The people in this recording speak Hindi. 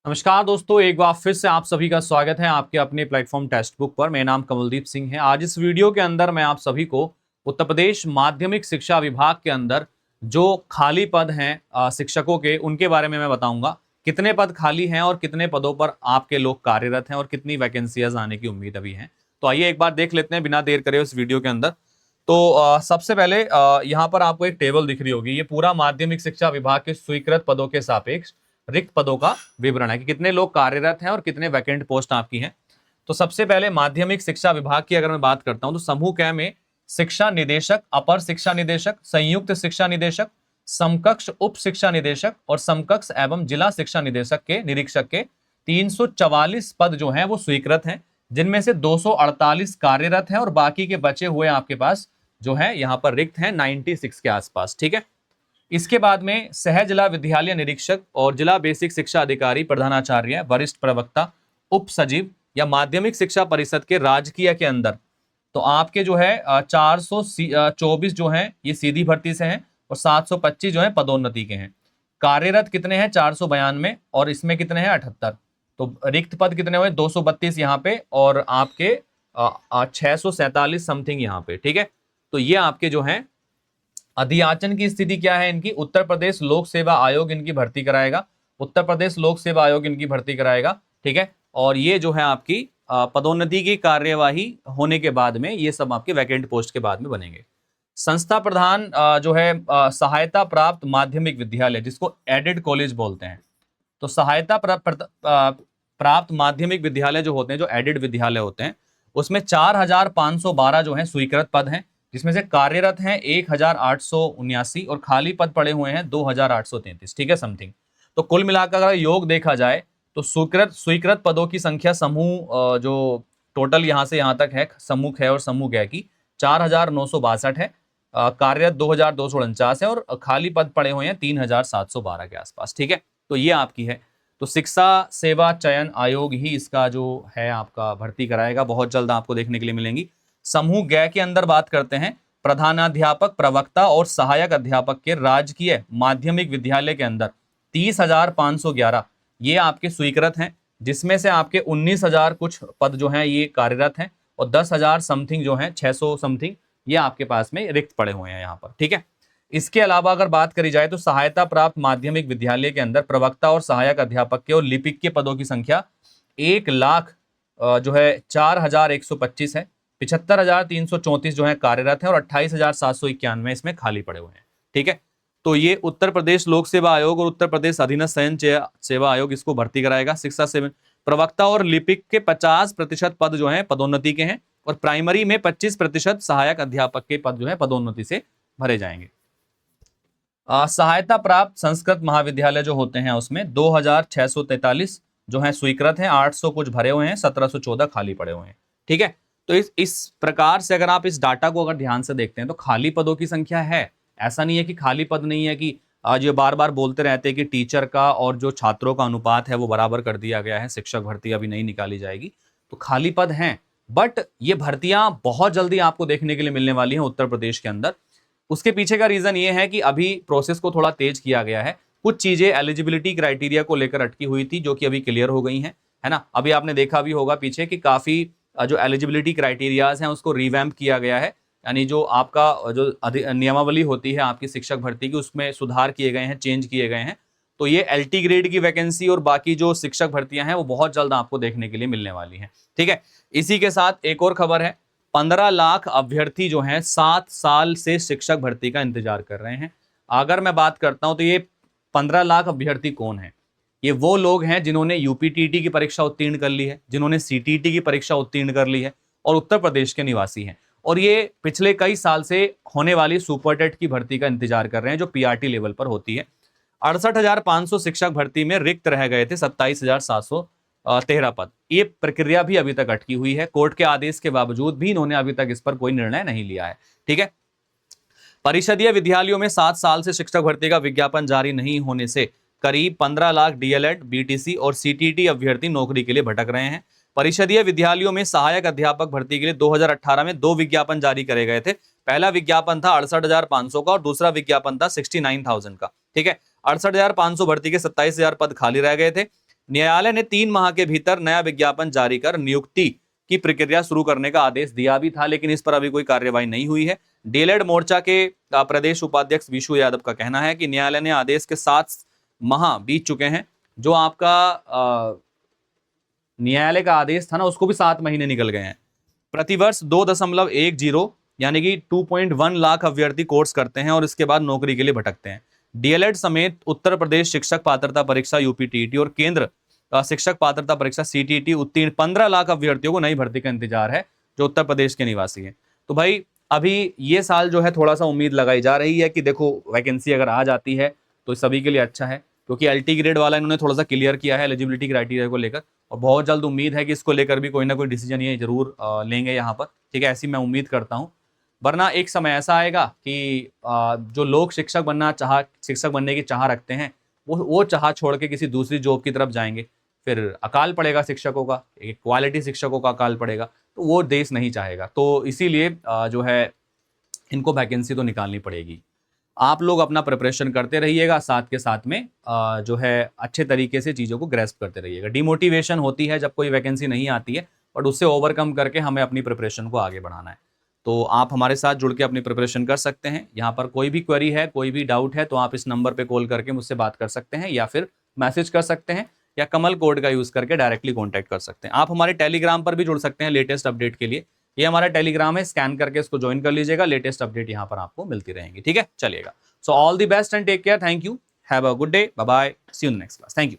नमस्कार दोस्तों, एक बार फिर से आप सभी का स्वागत है आपके अपने प्लेटफॉर्म टेक्स्ट बुक पर। मेरा नाम कमलदीप सिंह है। आज इस वीडियो के अंदर मैं आप सभी को उत्तर प्रदेश माध्यमिक शिक्षा विभाग के अंदर जो खाली पद हैं शिक्षकों के, उनके बारे में मैं बताऊंगा। कितने पद खाली हैं और कितने पदों पर आपके लोग कार्यरत हैं और कितनी वैकेंसीज आने की उम्मीद अभी है। तो आइए एक बार देख लेते हैं बिना देर करे उस वीडियो के अंदर। तो सबसे पहले यहाँ पर आपको एक टेबल दिख रही होगी। ये पूरा माध्यमिक शिक्षा विभाग के स्वीकृत पदों के सापेक्ष रिक्त पदों का विवरण है कि कितने लोग कार्यरत हैं और कितने वैकेंट पोस्ट आपकी हैं। तो सबसे पहले माध्यमिक शिक्षा विभाग की अगर मैं बात करता हूं तो समूह क में शिक्षा निदेशक, अपर शिक्षा निदेशक, संयुक्त शिक्षा निदेशक, समकक्ष उप शिक्षा निदेशक और समकक्ष एवं जिला शिक्षा निदेशक के निरीक्षक के 344 पद जो हैं वो स्वीकृत हैं, जिनमें से 248 कार्यरत हैं और बाकी के बचे हुए आपके पास जो है यहाँ पर रिक्त हैं 96 के आसपास। ठीक है। इसके बाद में सह जिला विद्यालय निरीक्षक और जिला बेसिक शिक्षा अधिकारी, प्रधानाचार्य, वरिष्ठ प्रवक्ता, उप सचिव या माध्यमिक शिक्षा परिषद के राजकीय के अंदर तो आपके जो है 424 जो हैं ये सीधी भर्ती से हैं और 725 जो है पदोन्नति के हैं। कार्यरत कितने हैं? 492 और इसमें कितने हैं? 78। तो रिक्त पद कितने हुए? 232 यहाँ पे और आपके 647 समथिंग यहाँ पे। ठीक है। तो ये आपके जो है अधियाचन की स्थिति क्या है इनकी? उत्तर प्रदेश लोक सेवा आयोग इनकी भर्ती कराएगा। उत्तर प्रदेश लोक सेवा आयोग इनकी भर्ती कराएगा। ठीक है। और ये जो है आपकी पदोन्नति की कार्यवाही होने के बाद में ये सब आपके वैकेंट पोस्ट के बाद में बनेंगे। संस्था प्रधान जो है सहायता प्राप्त माध्यमिक विद्यालय, जिसको एडेड कॉलेज बोलते हैं। तो सहायता प्राप्त माध्यमिक विद्यालय जो होते हैं, जो एडेड विद्यालय होते हैं, उसमें 4512 जो है स्वीकृत पद हैं, जिसमें से कार्यरत हैं 1879 और खाली पद पड़े हुए हैं 2833। ठीक है, समथिंग। तो कुल मिलाकर अगर योग देखा जाए तो स्वीकृत पदों की संख्या समूह जो टोटल यहाँ से यहाँ तक है, समूह ख और समूह ग की 4962 है, कार्यरत 2249 है और खाली पद पड़े हुए हैं 3712 के आसपास। ठीक है। तो ये आपकी है। तो शिक्षा सेवा चयन आयोग ही इसका जो है आपका भर्ती कराएगा। बहुत जल्द आपको देखने के लिए मिलेंगी। समूह ग के अंदर बात करते हैं प्रधानाध्यापक, प्रवक्ता और सहायक अध्यापक के राजकीय माध्यमिक विद्यालय के अंदर 30,511 ये आपके स्वीकृत हैं, जिसमें से आपके 19,000 कुछ पद जो हैं ये कार्यरत हैं और 10,000 समथिंग जो हैं 600 समथिंग ये आपके पास में रिक्त पड़े हुए हैं यहाँ पर। ठीक है। इसके अलावा अगर बात करी जाए तो सहायता प्राप्त माध्यमिक विद्यालय के अंदर प्रवक्ता और सहायक अध्यापक के और लिपिक के पदों की संख्या 1,00,000 जो है 4,125 है, 75,334 जो है कार्यरत है और 28,791 इसमें खाली पड़े हुए हैं। ठीक है। तो ये उत्तर प्रदेश लोक सेवा आयोग और उत्तर प्रदेश अधीनस्थ शयन सेवा आयोग इसको भर्ती कराएगा। शिक्षा सेवा प्रवक्ता और लिपिक के 50% पद जो है पदोन्नति के हैं और प्राइमरी में 25% सहायक अध्यापक के पद जो है पदोन्नति से भरे जाएंगे। सहायता प्राप्त संस्कृत महाविद्यालय जो होते हैं उसमें 2,643 जो है स्वीकृत हैं, 800 कुछ भरे हुए हैं, 1,714 खाली पड़े हुए हैं। ठीक है। तो इस प्रकार से अगर आप इस डाटा को अगर ध्यान से देखते हैं तो खाली पदों की संख्या है। ऐसा नहीं है कि खाली पद नहीं है, कि आज ये बार बार बोलते रहते हैं कि टीचर का और जो छात्रों का अनुपात है वो बराबर कर दिया गया है, शिक्षक भर्ती अभी नहीं निकाली जाएगी। तो खाली पद हैं, बट ये भर्तियां बहुत जल्दी आपको देखने के लिए मिलने वाली हैं उत्तर प्रदेश के अंदर। उसके पीछे का रीजन ये है कि अभी प्रोसेस को थोड़ा तेज किया गया है। कुछ चीजें एलिजिबिलिटी क्राइटेरिया को लेकर अटकी हुई थी, जो कि अभी क्लियर हो गई हैं, है ना। अभी आपने देखा भी होगा पीछे कि काफी जो एलिजिबिलिटी क्राइटेरियाज हैं उसको रिवैम्प किया गया है, यानी जो आपका जो नियमावली होती है आपकी शिक्षक भर्ती की उसमें सुधार किए गए हैं, चेंज किए गए हैं। तो ये LT ग्रेड की वैकेंसी और बाकी जो शिक्षक भर्तियां हैं वो बहुत जल्द आपको देखने के लिए मिलने वाली हैं। ठीक है। इसी के साथ एक और खबर है, 15 लाख अभ्यर्थी जो हैं 7 साल से शिक्षक भर्ती का इंतजार कर रहे हैं। अगर मैं बात करता हूं तो ये 15 लाख अभ्यर्थी कौन है? ये वो लोग हैं जिन्होंने UPTT की परीक्षा उत्तीर्ण कर ली है, जिन्होंने CTT की परीक्षा उत्तीर्ण कर ली है और उत्तर प्रदेश के निवासी हैं, और ये पिछले कई साल से होने वाली सुपर टेट की भर्ती का इंतजार कर रहे हैं जो PRT लेवल पर होती है। 68,500 शिक्षक भर्ती में रिक्त रह गए थे 27,713 पद। ये प्रक्रिया भी अभी तक अटकी हुई है। कोर्ट के आदेश के बावजूद भी इन्होंने अभी तक इस पर कोई निर्णय नहीं लिया है। ठीक है। परिषदीय विद्यालयों में 7 साल से शिक्षक भर्ती का विज्ञापन जारी नहीं होने से करीब 15 लाख DLED, BTC और CTT अभ्यर्थी नौकरी के लिए भटक रहे हैं। परिषदीय विद्यालयों में सहायक अध्यापक भर्ती के लिए 2018 में 2 विज्ञापन जारी करे गए थे। पहला विज्ञापन था 68,500 का और दूसरा विज्ञापन था 69,000 का। ठीक है। 68,500 भर्ती के 27,000 पद खाली रह गए थे। न्यायालय ने 3 माह के भीतर नया विज्ञापन जारी कर नियुक्ति की प्रक्रिया शुरू करने का आदेश दिया भी था, लेकिन इस पर अभी कोई कार्यवाही नहीं हुई है। डीएलएड मोर्चा के प्रदेश उपाध्यक्ष विशु यादव का कहना है कि न्यायालय ने आदेश के 7 माह बीत चुके हैं। जो आपका न्यायालय का आदेश था ना, उसको भी 7 महीने निकल गए हैं। प्रतिवर्ष 2.10 यानी कि 2.1 लाख अभ्यर्थी कोर्स करते हैं और इसके बाद नौकरी के लिए भटकते हैं। डीएलएड समेत उत्तर प्रदेश शिक्षक पात्रता परीक्षा यूपीटीईटी और केंद्र शिक्षक पात्रता परीक्षा सीटीईटी उत्तीर्ण 15 लाख अभ्यर्थियों को नई भर्ती का इंतजार है, जो उत्तर प्रदेश के निवासी हैं। तो भाई अभी ये साल जो है थोड़ा सा उम्मीद लगाई जा रही है कि देखो वैकेंसी अगर आ जाती है तो सभी के लिए अच्छा है, क्योंकि एलटी ग्रेड वाला इन्होंने थोड़ा सा क्लियर किया है एलिजिबिलिटी क्राइटेरिया को लेकर, और बहुत जल्द उम्मीद है कि इसको लेकर भी कोई ना कोई डिसीजन ये जरूर लेंगे यहाँ पर, ठीक है, ऐसी मैं उम्मीद करता हूँ। वरना एक समय ऐसा आएगा कि जो लोग शिक्षक बनने की चाह रखते हैं वो चाह छोड़ के किसी दूसरी जॉब की तरफ जाएंगे, फिर अकाल पड़ेगा शिक्षकों का, एक क्वालिटी शिक्षकों का अकाल पड़ेगा, तो वो देश नहीं चाहेगा। तो इसीलिए जो है इनको वैकेंसी तो निकालनी पड़ेगी। आप लोग अपना प्रिपरेशन करते रहिएगा, साथ के साथ में जो है अच्छे तरीके से चीज़ों को ग्रेस्प करते रहिएगा। डिमोटिवेशन होती है जब कोई वैकेंसी नहीं आती है, बट उससे ओवरकम करके हमें अपनी प्रिपरेशन को आगे बढ़ाना है। तो आप हमारे साथ जुड़ के अपनी प्रिपरेशन कर सकते हैं। यहाँ पर कोई भी क्वेरी है, कोई भी डाउट है, तो आप इस नंबर पे कॉल करके मुझसे बात कर सकते हैं, या फिर मैसेज कर सकते हैं, या कमल कोड का यूज़ करके डायरेक्टली कॉन्टैक्ट कर सकते हैं। आप हमारे टेलीग्राम पर भी जुड़ सकते हैं लेटेस्ट अपडेट के लिए। ये हमारा टेलीग्राम है, स्कैन करके इसको ज्वाइन कर लीजिएगा, लेटेस्ट अपडेट यहाँ पर आपको मिलती रहेंगी, ठीक है। चलिएगा, so all the best and take care, thank you, have a good day, bye bye, see you in next class, thank you.